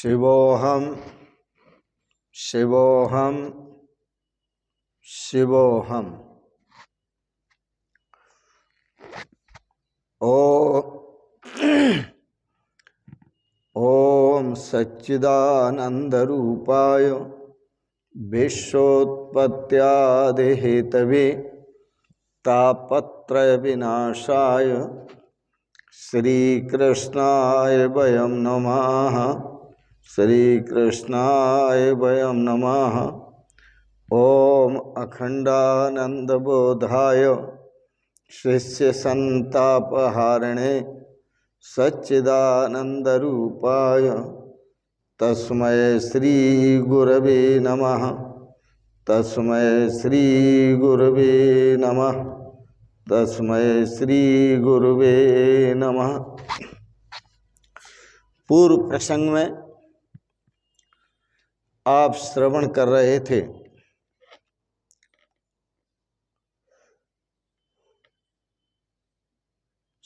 शिवोऽहं शिवोऽहं शिवोऽहम्। ओम सच्चिदानंदरूपाय विश्वोत्पत्त्यादिहेतवे तापत्रय विनाशाय श्रीकृष्णाय वयं नमः। श्रीकृष्णाय वयं नमः। ओम अखंडानंदबोधाय शिष्यसंतापहारिणे सच्चिदानंदरूपाय तस्मै श्री गुरवे नमः। तस्मै श्री गुरवे नमः। तस्मै श्री गुरवे नमः। पूर्व प्रसंग में आप श्रवण कर रहे थे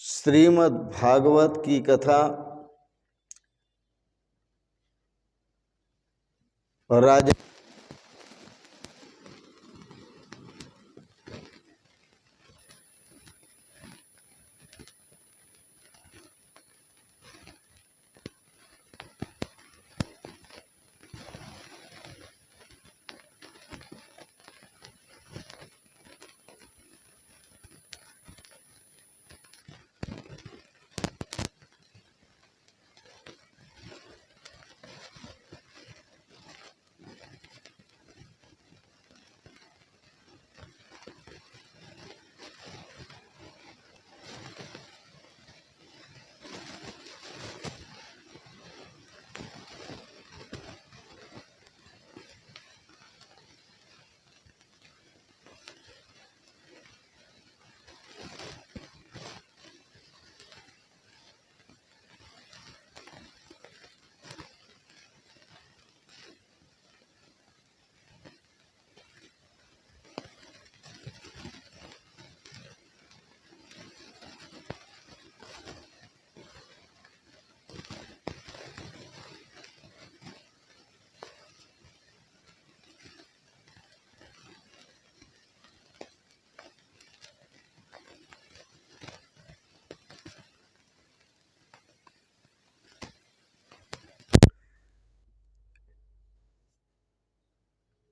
श्रीमद् भागवत की कथा। राजा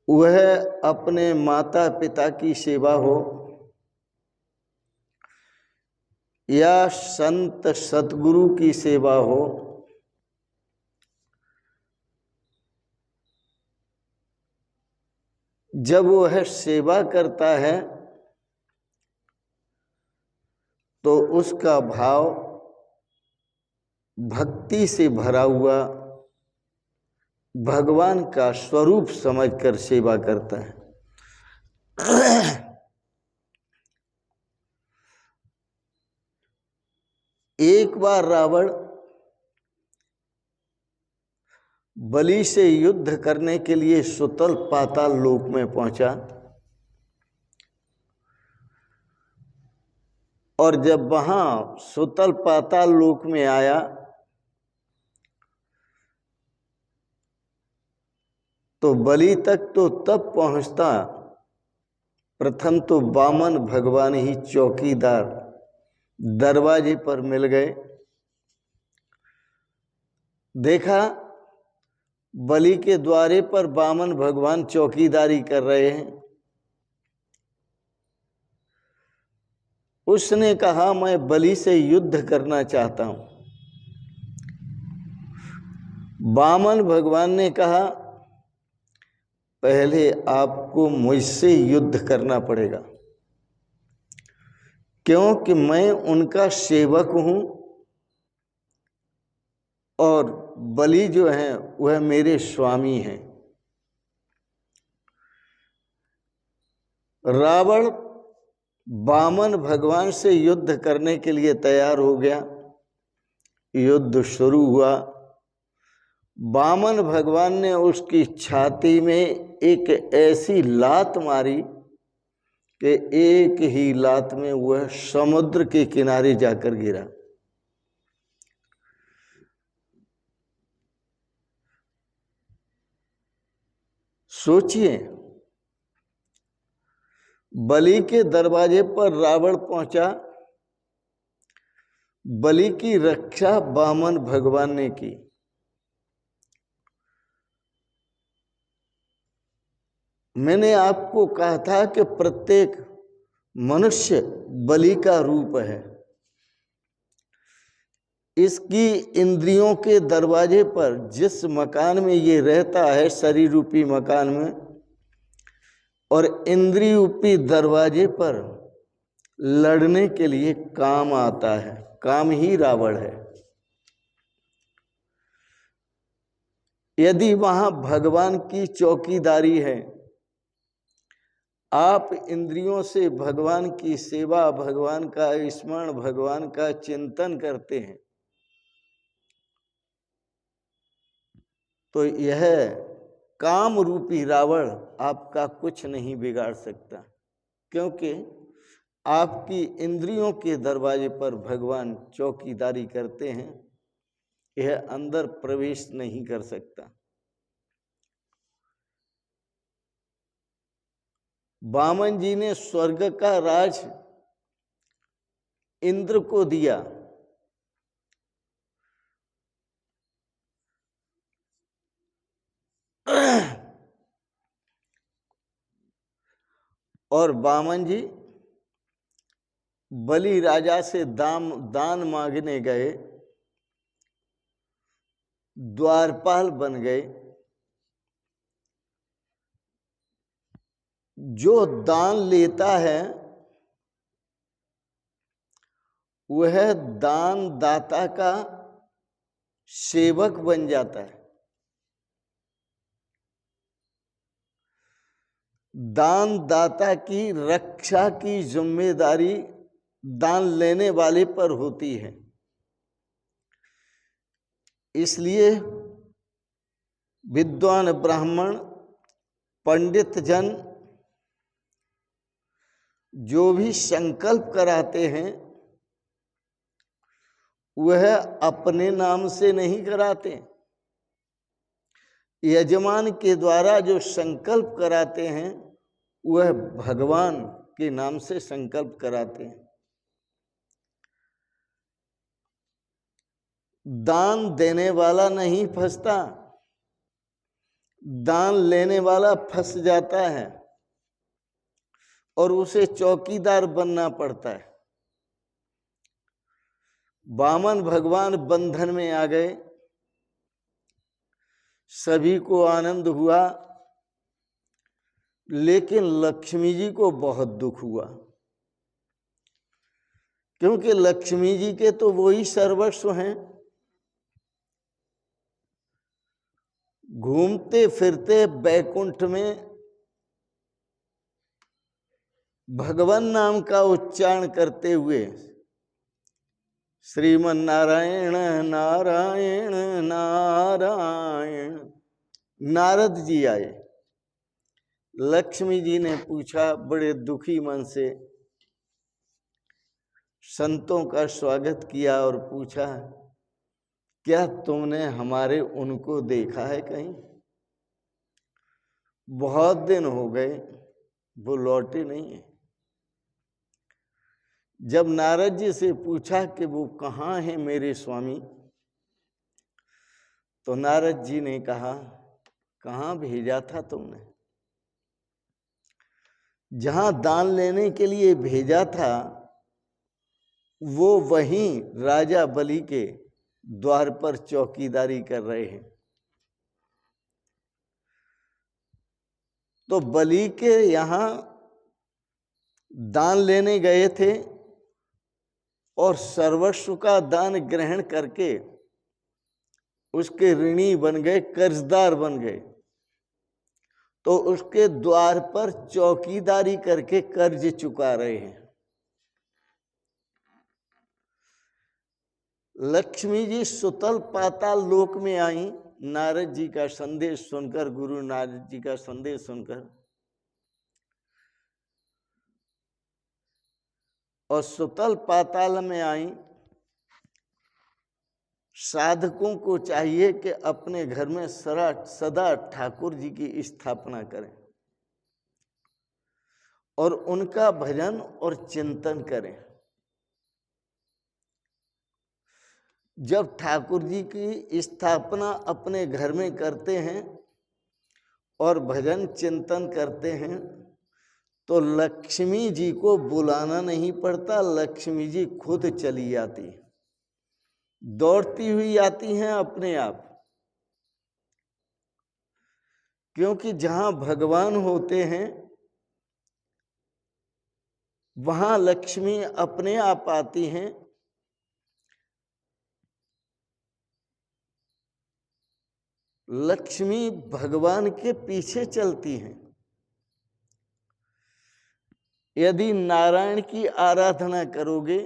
वह अपने माता पिता की सेवा हो या संत सतगुरु की सेवा हो, जब वह सेवा करता है तो उसका भाव भक्ति से भरा हुआ भगवान का स्वरूप समझकर सेवा करता है। एक बार रावण बलि से युद्ध करने के लिए सुतल पाताल लोक में पहुंचा और जब वहां सुतल पाताल लोक में आया तो बलि तक तो तब पहुंचता, प्रथम तो वामन भगवान ही चौकीदार दरवाजे पर मिल गए। देखा बलि के द्वारे पर वामन भगवान चौकीदारी कर रहे हैं। उसने कहा मैं बलि से युद्ध करना चाहता हूं। वामन भगवान ने कहा पहले आपको मुझसे युद्ध करना पड़ेगा, क्योंकि मैं उनका सेवक हूं और बलि जो है वह मेरे स्वामी हैं। रावण वामन भगवान से युद्ध करने के लिए तैयार हो गया। युद्ध शुरू हुआ। वामन भगवान ने उसकी छाती में एक ऐसी लात मारी कि एक ही लात में वह समुद्र के किनारे जाकर गिरा। सोचिए, बलि के दरवाजे पर रावण पहुंचा, बलि की रक्षा वामन भगवान ने की। मैंने आपको कहा था कि प्रत्येक मनुष्य बलि का रूप है। इसकी इंद्रियों के दरवाजे पर, जिस मकान में ये रहता है, शरीर रूपी मकान में, और इंद्रिय रूपी दरवाजे पर लड़ने के लिए काम आता है। काम ही रावण है। यदि वहां भगवान की चौकीदारी है, आप इंद्रियों से भगवान की सेवा, भगवान का स्मरण, भगवान का चिंतन करते हैं, तो यह काम रूपी रावण आपका कुछ नहीं बिगाड़ सकता, क्योंकि आपकी इंद्रियों के दरवाजे पर भगवान चौकीदारी करते हैं। यह अंदर प्रवेश नहीं कर सकता। वामन जी ने स्वर्ग का राज इंद्र को दिया, और वामन जी बलि राजा से दान मांगने गए, द्वारपाल बन गए। जो दान लेता है वह दान दाता का सेवक बन जाता है। दान दाता की रक्षा की जिम्मेदारी दान लेने वाले पर होती है। इसलिए विद्वान ब्राह्मण, पंडित जन जो भी संकल्प कराते हैं वह अपने नाम से नहीं कराते। यजमान के द्वारा जो संकल्प कराते हैं वह भगवान के नाम से संकल्प कराते हैं। दान देने वाला नहीं फंसता, दान लेने वाला फंस जाता है और उसे चौकीदार बनना पड़ता है। वामन भगवान बंधन में आ गए, सभी को आनंद हुआ, लेकिन लक्ष्मी जी को बहुत दुख हुआ, क्योंकि लक्ष्मी जी के तो वही सर्वस्व हैं। घूमते फिरते बैकुंठ में भगवान नाम का उच्चारण करते हुए श्रीमन नारायण नारायण नारायण, नारद जी आए। लक्ष्मी जी ने पूछा बड़े दुखी मन से, संतों का स्वागत किया और पूछा, क्या तुमने हमारे उनको देखा है कहीं? बहुत दिन हो गए, वो लौटे नहीं है। जब नारद जी से पूछा कि वो कहाँ है मेरे स्वामी, तो नारद जी ने कहा, कहाँ भेजा था तुमने? जहां दान लेने के लिए भेजा था वो वहीं राजा बलि के द्वार पर चौकीदारी कर रहे हैं। तो बलि के यहां दान लेने गए थे और सर्वस्व का दान ग्रहण करके उसके ऋणी बन गए, कर्जदार बन गए। तो उसके द्वार पर चौकीदारी करके कर्ज चुका रहे हैं। लक्ष्मी जी सुतल पाताल लोक में आई, नारद जी का संदेश सुनकर, गुरु नारद जी का संदेश सुनकर, और सुतल पाताल में आई साधकों को चाहिए कि अपने घर में सदा ठाकुर जी की स्थापना करें और उनका भजन और चिंतन करें। जब ठाकुर जी की स्थापना अपने घर में करते हैं और भजन चिंतन करते हैं तो लक्ष्मी जी को बुलाना नहीं पड़ता, लक्ष्मी जी खुद चली आती, दौड़ती हुई आती हैं अपने आप। क्योंकि जहां भगवान होते हैं वहां लक्ष्मी अपने आप आती हैं। लक्ष्मी भगवान के पीछे चलती हैं। यदि नारायण की आराधना करोगे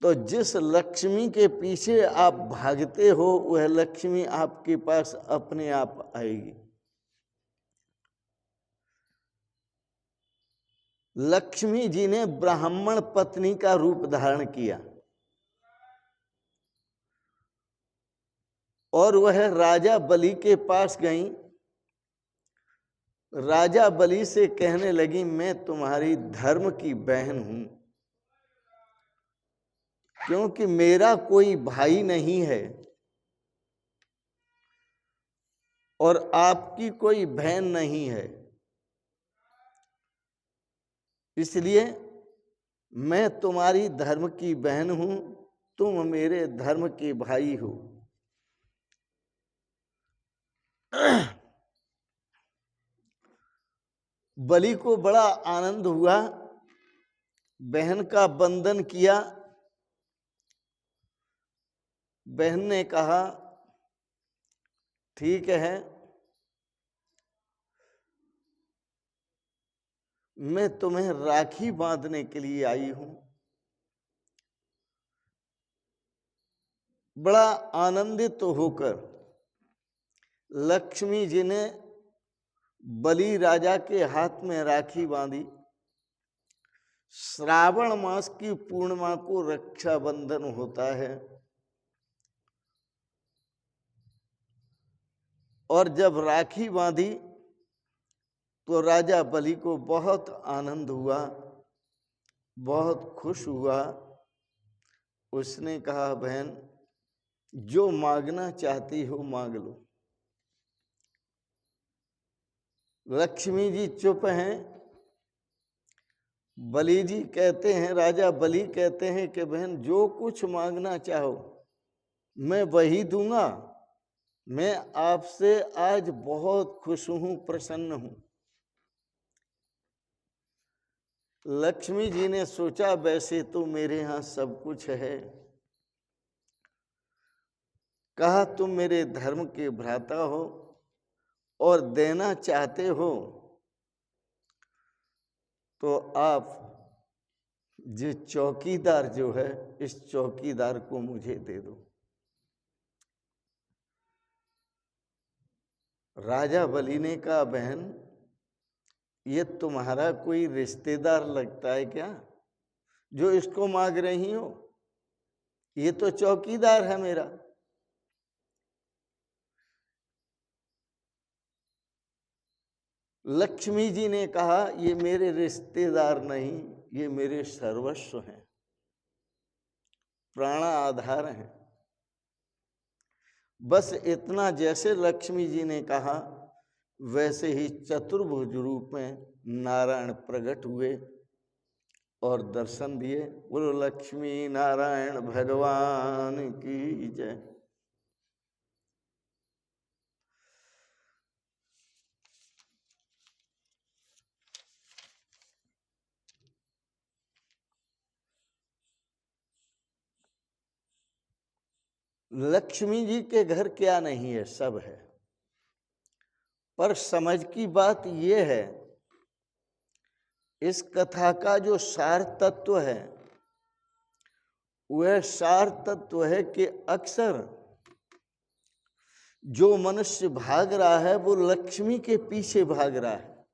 तो जिस लक्ष्मी के पीछे आप भागते हो वह लक्ष्मी आपके पास अपने आप आएगी। लक्ष्मी जी ने ब्राह्मण पत्नी का रूप धारण किया और वह राजा बलि के पास गई। राजा बलि से कहने लगी, मैं तुम्हारी धर्म की बहन हूं, क्योंकि मेरा कोई भाई नहीं है और आपकी कोई बहन नहीं है, इसलिए मैं तुम्हारी धर्म की बहन हूं, तुम मेरे धर्म के भाई हो। बलि को बड़ा आनंद हुआ, बहन का बंधन किया। बहन ने कहा, ठीक है, मैं तुम्हें राखी बांधने के लिए आई हूं। बड़ा आनंदित होकर लक्ष्मी जी ने बलि राजा के हाथ में राखी बांधी। श्रावण मास की पूर्णिमा को रक्षाबंधन होता है और जब राखी बांधी तो राजा बलि को बहुत आनंद हुआ, बहुत खुश हुआ। उसने कहा, बहन जो मांगना चाहती हो मांग लो। लक्ष्मी जी चुप हैं। बलि जी कहते हैं, राजा बलि कहते हैं कि बहन जो कुछ मांगना चाहो मैं वही दूंगा। मैं आपसे आज बहुत खुश हूं, प्रसन्न हूं। लक्ष्मी जी ने सोचा, वैसे तो मेरे यहां सब कुछ है। कहा, तुम मेरे धर्म के भ्राता हो और देना चाहते हो तो आप ये चौकीदार जो है इस चौकीदार को मुझे दे दो। राजा बलि ने कहा, बहन ये तुम्हारा कोई रिश्तेदार लगता है क्या जो इसको मांग रही हो? ये तो चौकीदार है मेरा। लक्ष्मी जी ने कहा, ये मेरे रिश्तेदार नहीं, ये मेरे सर्वस्व हैं, प्राण आधार हैं। बस इतना जैसे लक्ष्मी जी ने कहा वैसे ही चतुर्भुज रूप में नारायण प्रकट हुए और दर्शन दिए। बोलो लक्ष्मी नारायण भगवान की जय। लक्ष्मी जी के घर क्या नहीं है, सब है। पर समझ की बात यह है, इस कथा का जो सार तत्व है वह सार तत्व है कि अक्सर जो मनुष्य भाग रहा है वो लक्ष्मी के पीछे भाग रहा है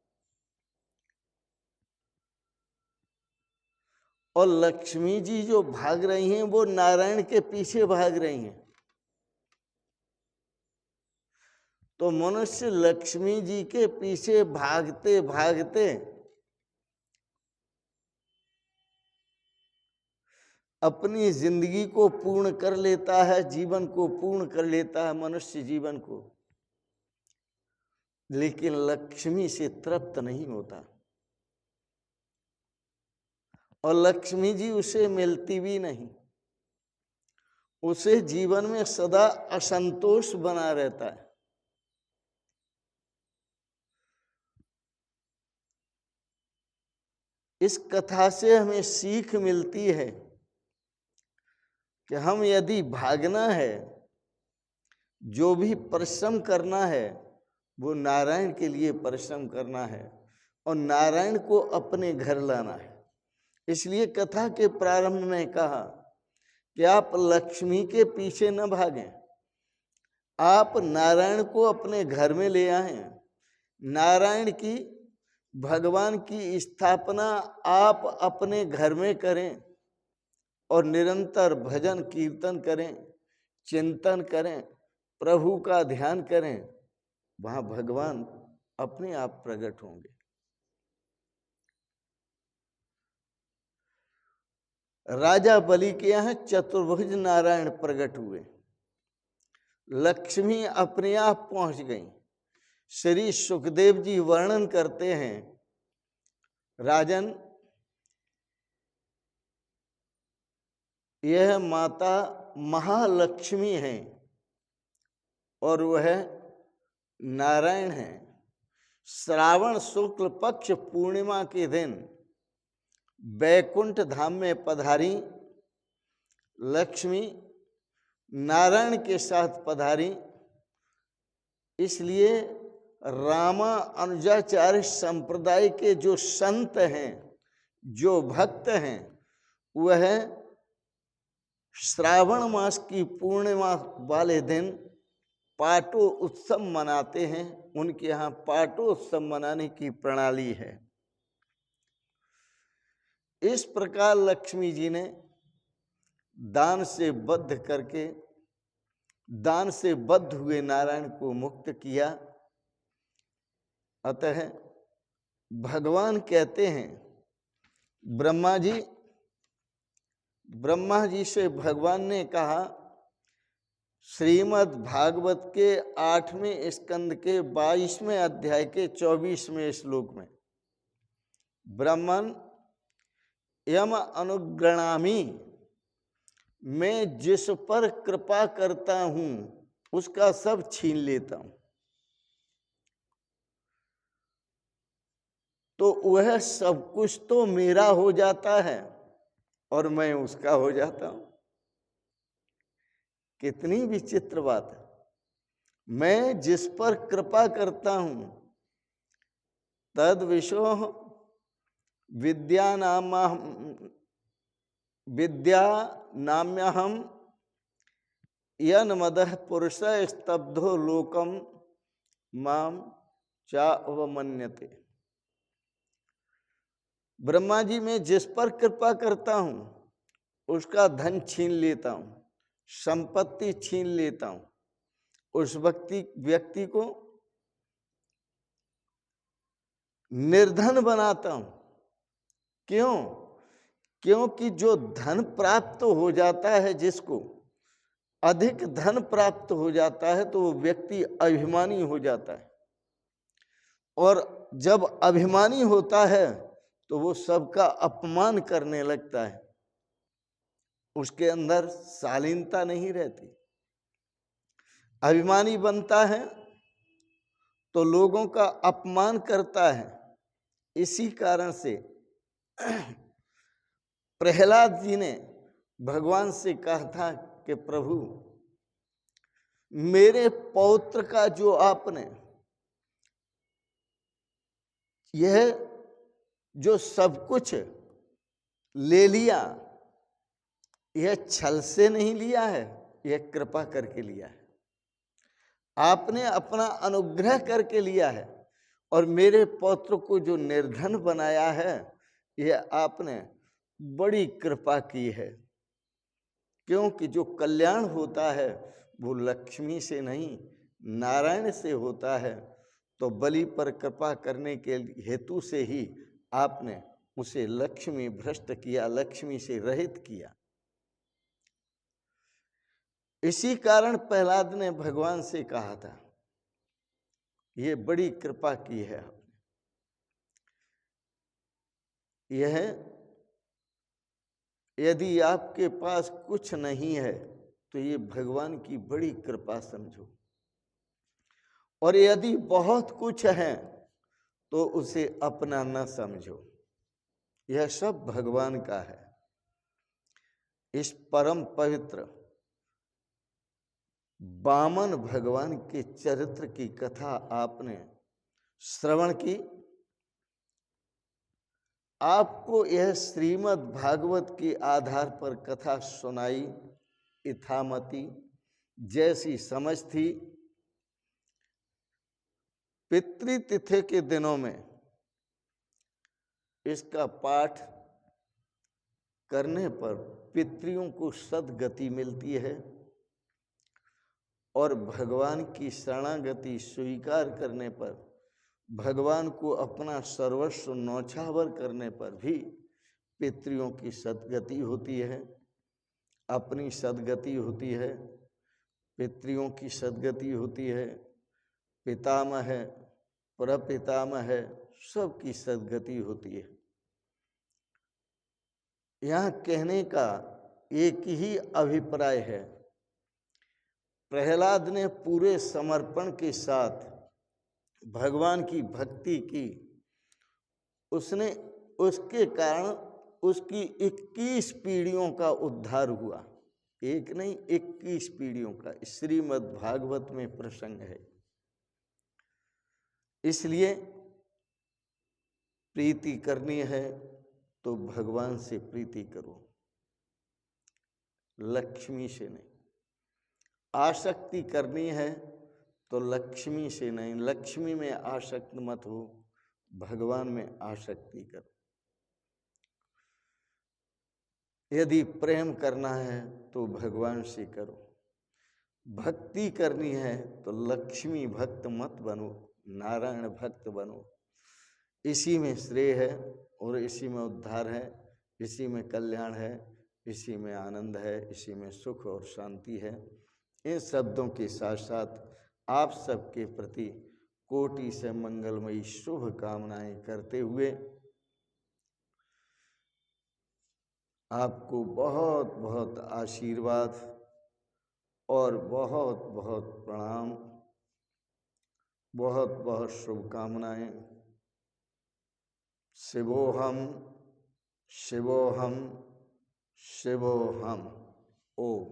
और लक्ष्मी जी जो भाग रही हैं वो नारायण के पीछे भाग रही हैं। तो मनुष्य लक्ष्मी जी के पीछे भागते भागते अपनी जिंदगी को पूर्ण कर लेता है, जीवन को पूर्ण कर लेता है, मनुष्य जीवन को, लेकिन लक्ष्मी से तृप्त नहीं होता और लक्ष्मी जी उसे मिलती भी नहीं। उसे जीवन में सदा असंतोष बना रहता है। इस कथा से हमें सीख मिलती है कि हम यदि भागना है, जो भी परिश्रम करना है, वो नारायण के लिए परिश्रम करना है और नारायण को अपने घर लाना है। इसलिए कथा के प्रारंभ में कहा कि आप लक्ष्मी के पीछे न भागें, आप नारायण को अपने घर में ले आएं। नारायण की, भगवान की स्थापना आप अपने घर में करें और निरंतर भजन कीर्तन करें, चिंतन करें, प्रभु का ध्यान करें। वहां भगवान अपने आप प्रकट होंगे। राजा बलि के यहाँ चतुर्भुज नारायण प्रकट हुए। लक्ष्मी अपने आप पहुंच गई। श्री सुखदेव जी वर्णन करते हैं, राजन, यह माता महालक्ष्मी है और वह नारायण है। श्रावण शुक्ल पक्ष पूर्णिमा के दिन बैकुंठ धाम में पधारी लक्ष्मी नारायण के साथ पधारी। इसलिए रामा अनुजाचार्य संप्रदाय के जो संत हैं, जो भक्त हैं, वह श्रावण मास की पूर्णिमा वाले दिन पाटो उत्सव मनाते हैं। उनके यहाँ पाटो उत्सव मनाने की प्रणाली है। इस प्रकार लक्ष्मी जी ने दान से बद्ध करके, दान से बद्ध हुए नारायण को मुक्त किया। अतः भगवान कहते हैं, ब्रह्मा जी से भगवान ने कहा, श्रीमद् भागवत के 8वें स्कंद के 22वें अध्याय के 24वें श्लोक में, ब्रह्मन यम अनुगृणामि, मैं जिस पर कृपा करता हूं उसका सब छीन लेता हूं। तो वह सब कुछ तो मेरा हो जाता है और मैं उसका हो जाता हूं। कितनी विचित्र बात है। मैं जिस पर कृपा करता हूं तद विशो विद्या नाम्यहम यन मदः पुरुष स्तब्धो लोकम माम चावमन्यते। ब्रह्मा जी, मैं जिस पर कृपा करता हूं उसका धन छीन लेता हूं, संपत्ति छीन लेता हूं, उस व्यक्ति को निर्धन बनाता हूं। क्यों? क्योंकि जो धन प्राप्त हो जाता है, जिसको अधिक धन प्राप्त हो जाता है, तो वो व्यक्ति अभिमानी हो जाता है और जब अभिमानी होता है तो वो सबका अपमान करने लगता है। उसके अंदर शालीनता नहीं रहती। अभिमानी बनता है तो लोगों का अपमान करता है। इसी कारण से प्रहलाद जी ने भगवान से कहा था कि प्रभु, मेरे पौत्र का जो आपने यह जो सब कुछ ले लिया, यह छल से नहीं लिया है, यह कृपा करके लिया है। आपने अपना अनुग्रह करके लिया है और मेरे पौत्र को जो निर्धन बनाया है, यह आपने बड़ी कृपा की है, क्योंकि जो कल्याण होता है वो लक्ष्मी से नहीं नारायण से होता है। तो बलि पर कृपा करने के हेतु से ही आपने उसे लक्ष्मी भ्रष्ट किया, लक्ष्मी से रहित किया। इसी कारण प्रहलाद ने भगवान से कहा था, ये बड़ी कृपा की है आपने। यह यदि आपके पास कुछ नहीं है तो ये भगवान की बड़ी कृपा समझो, और यदि बहुत कुछ है तो उसे अपना न समझो। यह सब भगवान का है। इस परम पवित्र वामन भगवान के चरित्र की कथा आपने श्रवण की। आपको यह श्रीमद् भागवत के आधार पर कथा सुनाई, इथामती जैसी समझ थी। पितृतिथि के दिनों में इसका पाठ करने पर पितरियों को सद्गति मिलती है, और भगवान की शरणागति स्वीकार करने पर, भगवान को अपना सर्वस्व न्यौछावर करने पर भी पितरियों की सद्गति होती है, अपनी सद्गति होती है, पितरियों की सद्गति होती है, पितामह है, प्रपितामह है, सबकी सद्गति होती है। यहाँ कहने का एक ही अभिप्राय है। प्रहलाद ने पूरे समर्पण के साथ भगवान की भक्ति की, उसने उसके कारण उसकी 21 पीढ़ियों का उद्धार हुआ। एक नहीं, 21 पीढ़ियों का श्रीमद् भागवत में प्रसंग है। इसलिए प्रीति करनी है तो भगवान से प्रीति करो, लक्ष्मी से नहीं। आसक्ति करनी है तो लक्ष्मी से नहीं, लक्ष्मी में आसक्त मत हो, भगवान में आसक्ति करो। यदि प्रेम करना है तो भगवान से करो, भक्ति करनी है तो लक्ष्मी भक्त मत बनो, नारायण भक्त बनो। इसी में श्रेय है और इसी में उद्धार है, इसी में कल्याण है, इसी में आनंद है, इसी में सुख और शांति है। इन शब्दों के साथ साथ आप सबके प्रति कोटि से मंगलमयी शुभ कामनाएं करते हुए आपको बहुत बहुत आशीर्वाद और बहुत बहुत प्रणाम, बहुत बहुत शुभकामनाएं। शिवोहम शिवोहम शिवोहम। ओम।